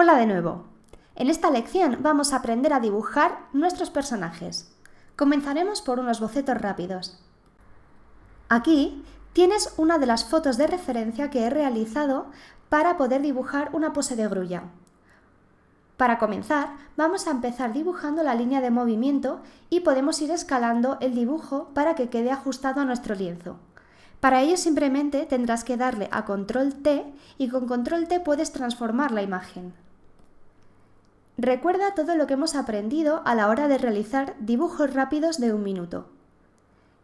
Hola de nuevo. En esta lección vamos a aprender a dibujar nuestros personajes. Comenzaremos por unos bocetos rápidos. Aquí tienes una de las fotos de referencia que he realizado para poder dibujar una pose de grulla. Para comenzar, vamos a empezar dibujando la línea de movimiento y podemos ir escalando el dibujo para que quede ajustado a nuestro lienzo. Para ello simplemente tendrás que darle a Control T y con Control T puedes transformar la imagen. Recuerda todo lo que hemos aprendido a la hora de realizar dibujos rápidos de 1 minuto.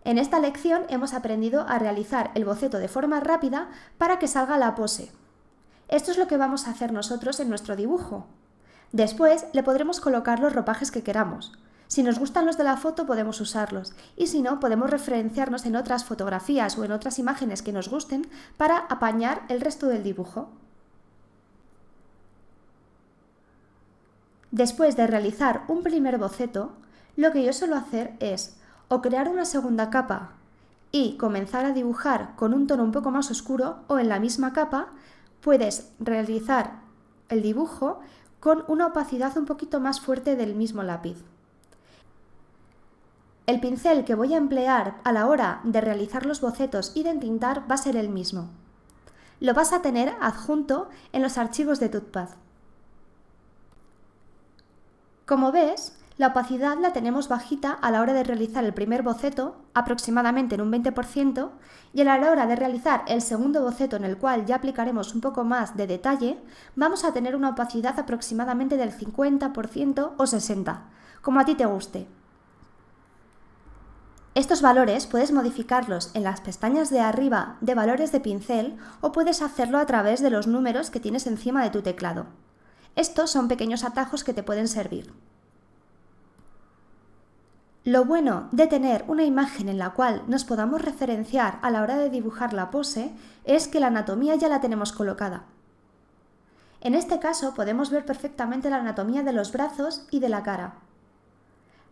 En esta lección hemos aprendido a realizar el boceto de forma rápida para que salga la pose. Esto es lo que vamos a hacer nosotros en nuestro dibujo. Después le podremos colocar los ropajes que queramos. Si nos gustan los de la foto podemos usarlos y si no podemos referenciarnos en otras fotografías o en otras imágenes que nos gusten para apañar el resto del dibujo. Después de realizar un primer boceto, lo que yo suelo hacer es o crear una segunda capa y comenzar a dibujar con un tono un poco más oscuro, o en la misma capa puedes realizar el dibujo con una opacidad un poquito más fuerte del mismo lápiz. El pincel que voy a emplear a la hora de realizar los bocetos y de entintar va a ser el mismo. Lo vas a tener adjunto en los archivos de TootPad. Como ves, la opacidad la tenemos bajita a la hora de realizar el primer boceto, aproximadamente en un 20%, y a la hora de realizar el segundo boceto, en el cual ya aplicaremos un poco más de detalle, vamos a tener una opacidad aproximadamente del 50% o 60%, como a ti te guste. Estos valores puedes modificarlos en las pestañas de arriba de valores de pincel o puedes hacerlo a través de los números que tienes encima de tu teclado. Estos son pequeños atajos que te pueden servir. Lo bueno de tener una imagen en la cual nos podamos referenciar a la hora de dibujar la pose es que la anatomía ya la tenemos colocada. En este caso podemos ver perfectamente la anatomía de los brazos y de la cara.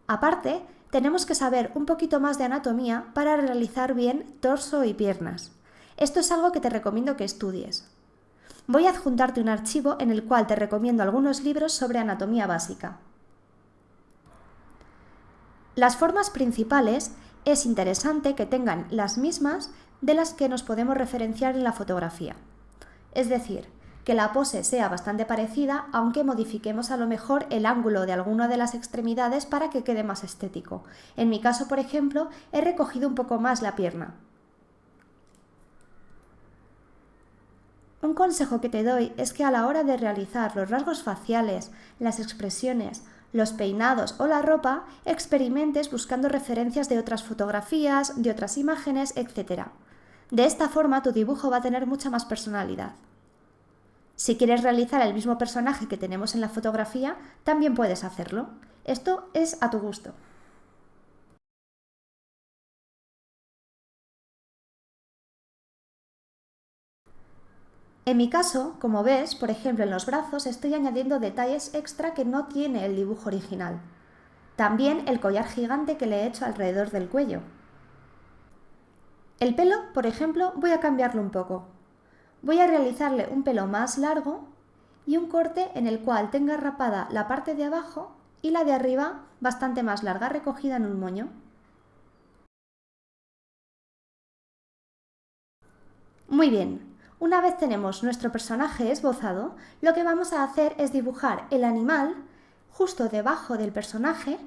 Aparte, tenemos que saber un poquito más de anatomía para realizar bien torso y piernas. Esto es algo que te recomiendo que estudies. Voy a adjuntarte un archivo en el cual te recomiendo algunos libros sobre anatomía básica. Las formas principales es interesante que tengan las mismas de las que nos podemos referenciar en la fotografía. Es decir, que la pose sea bastante parecida, aunque modifiquemos a lo mejor el ángulo de alguna de las extremidades para que quede más estético. En mi caso, por ejemplo, he recogido un poco más la pierna. Un consejo que te doy es que a la hora de realizar los rasgos faciales, las expresiones, los peinados o la ropa, experimentes buscando referencias de otras fotografías, de otras imágenes, etc. De esta forma tu dibujo va a tener mucha más personalidad. Si quieres realizar el mismo personaje que tenemos en la fotografía, también puedes hacerlo. Esto es a tu gusto. En mi caso, como ves, por ejemplo en los brazos estoy añadiendo detalles extra que no tiene el dibujo original. También el collar gigante que le he hecho alrededor del cuello. El pelo, por ejemplo, voy a cambiarlo un poco. Voy a realizarle un pelo más largo y un corte en el cual tenga rapada la parte de abajo y la de arriba bastante más larga, recogida en un moño. Muy bien, una vez tenemos nuestro personaje esbozado, lo que vamos a hacer es dibujar el animal justo debajo del personaje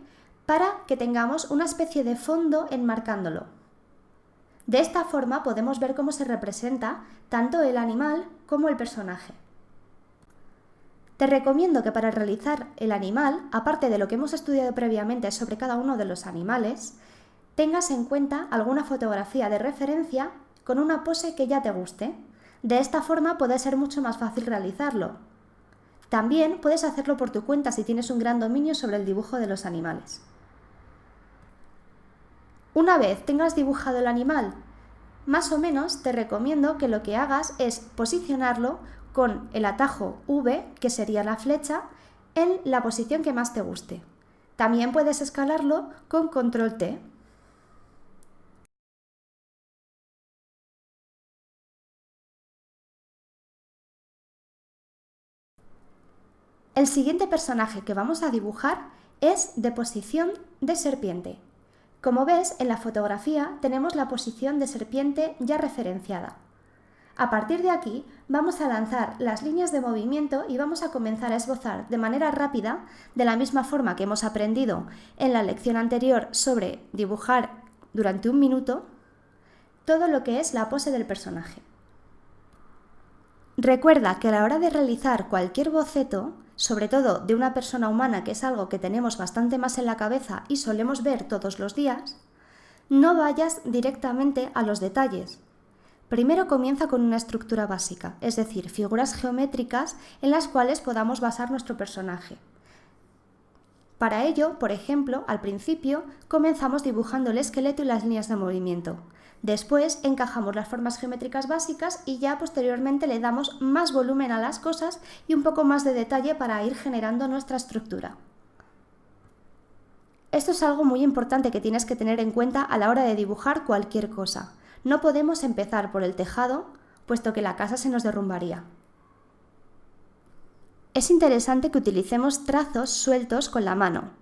para que tengamos una especie de fondo enmarcándolo. De esta forma podemos ver cómo se representa tanto el animal como el personaje. Te recomiendo que para realizar el animal, aparte de lo que hemos estudiado previamente sobre cada uno de los animales, tengas en cuenta alguna fotografía de referencia con una pose que ya te guste. De esta forma puede ser mucho más fácil realizarlo. También puedes hacerlo por tu cuenta si tienes un gran dominio sobre el dibujo de los animales. Una vez tengas dibujado el animal, más o menos te recomiendo que lo que hagas es posicionarlo con el atajo V, que sería la flecha, en la posición que más te guste. También puedes escalarlo con Control T. El siguiente personaje que vamos a dibujar es de posición de serpiente. Como ves, en la fotografía tenemos la posición de serpiente ya referenciada. A partir de aquí vamos a lanzar las líneas de movimiento y vamos a comenzar a esbozar de manera rápida, de la misma forma que hemos aprendido en la lección anterior sobre dibujar durante 1 minuto, todo lo que es la pose del personaje. Recuerda que a la hora de realizar cualquier boceto, sobre todo de una persona humana, que es algo que tenemos bastante más en la cabeza y solemos ver todos los días, no vayas directamente a los detalles. Primero comienza con una estructura básica, es decir, figuras geométricas en las cuales podamos basar nuestro personaje. Para ello, por ejemplo, al principio comenzamos dibujando el esqueleto y las líneas de movimiento. Después encajamos las formas geométricas básicas y ya posteriormente le damos más volumen a las cosas y un poco más de detalle para ir generando nuestra estructura. Esto es algo muy importante que tienes que tener en cuenta a la hora de dibujar cualquier cosa. No podemos empezar por el tejado, puesto que la casa se nos derrumbaría. Es interesante que utilicemos trazos sueltos con la mano.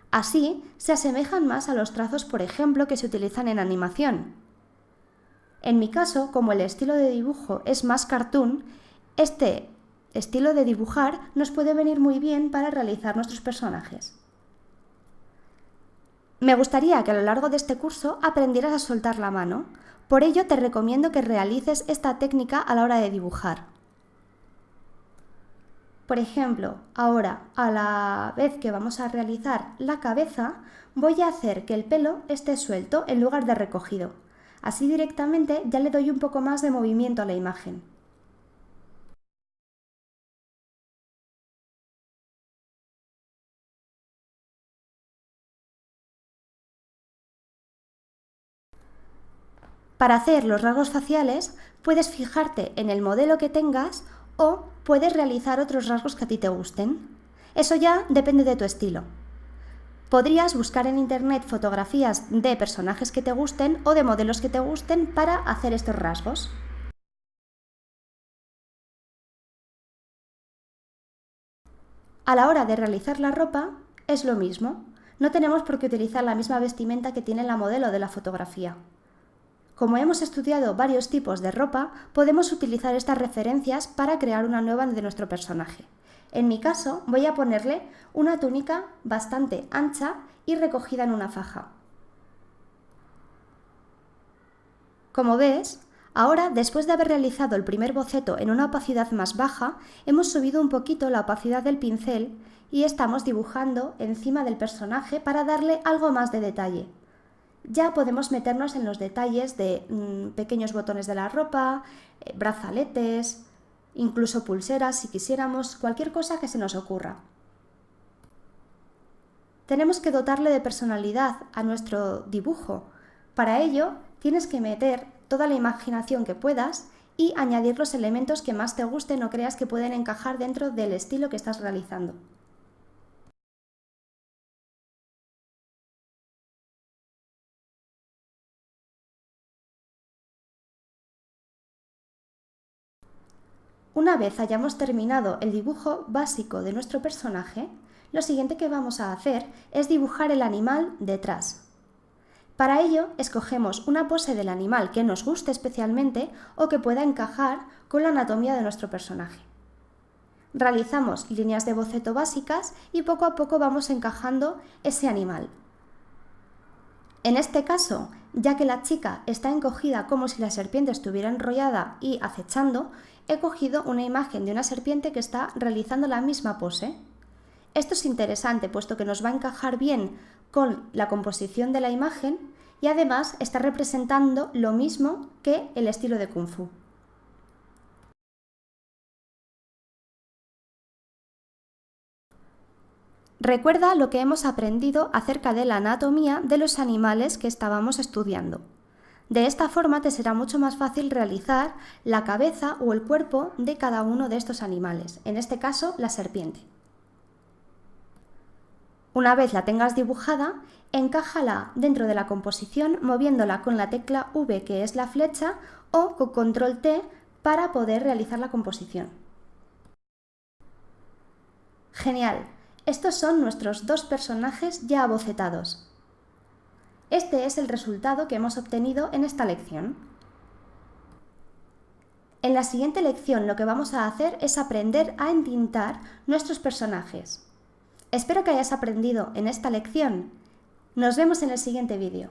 Así se asemejan más a los trazos, por ejemplo, que se utilizan en animación. En mi caso, como el estilo de dibujo es más cartoon, este estilo de dibujar nos puede venir muy bien para realizar nuestros personajes. Me gustaría que a lo largo de este curso aprendieras a soltar la mano. Por ello te recomiendo que realices esta técnica a la hora de dibujar. Por ejemplo, ahora, a la vez que vamos a realizar la cabeza, voy a hacer que el pelo esté suelto en lugar de recogido. Así directamente ya le doy un poco más de movimiento a la imagen. Para hacer los rasgos faciales, puedes fijarte en el modelo que tengas o puedes realizar otros rasgos que a ti te gusten. Eso ya depende de tu estilo. Podrías buscar en internet fotografías de personajes que te gusten o de modelos que te gusten para hacer estos rasgos. A la hora de realizar la ropa es lo mismo. No tenemos por qué utilizar la misma vestimenta que tiene la modelo de la fotografía. Como hemos estudiado varios tipos de ropa, podemos utilizar estas referencias para crear una nueva de nuestro personaje. En mi caso, voy a ponerle una túnica bastante ancha y recogida en una faja. Como ves, ahora, después de haber realizado el primer boceto en una opacidad más baja, hemos subido un poquito la opacidad del pincel y estamos dibujando encima del personaje para darle algo más de detalle. Ya podemos meternos en los detalles de pequeños botones de la ropa, brazaletes, incluso pulseras si quisiéramos, cualquier cosa que se nos ocurra. Tenemos que dotarle de personalidad a nuestro dibujo. Para ello, tienes que meter toda la imaginación que puedas y añadir los elementos que más te gusten o creas que pueden encajar dentro del estilo que estás realizando. Una vez hayamos terminado el dibujo básico de nuestro personaje, lo siguiente que vamos a hacer es dibujar el animal detrás. Para ello, escogemos una pose del animal que nos guste especialmente o que pueda encajar con la anatomía de nuestro personaje. Realizamos líneas de boceto básicas y poco a poco vamos encajando ese animal. En este caso, ya que la chica está encogida como si la serpiente estuviera enrollada y acechando, he cogido una imagen de una serpiente que está realizando la misma pose. Esto es interesante puesto que nos va a encajar bien con la composición de la imagen y además está representando lo mismo que el estilo de Kung Fu. Recuerda lo que hemos aprendido acerca de la anatomía de los animales que estábamos estudiando. De esta forma te será mucho más fácil realizar la cabeza o el cuerpo de cada uno de estos animales, en este caso la serpiente. Una vez la tengas dibujada, encájala dentro de la composición moviéndola con la tecla V, que es la flecha, o con control T para poder realizar la composición. Genial, estos son nuestros dos personajes ya bocetados. Este es el resultado que hemos obtenido en esta lección. En la siguiente lección lo que vamos a hacer es aprender a entintar nuestros personajes. Espero que hayas aprendido en esta lección. Nos vemos en el siguiente vídeo.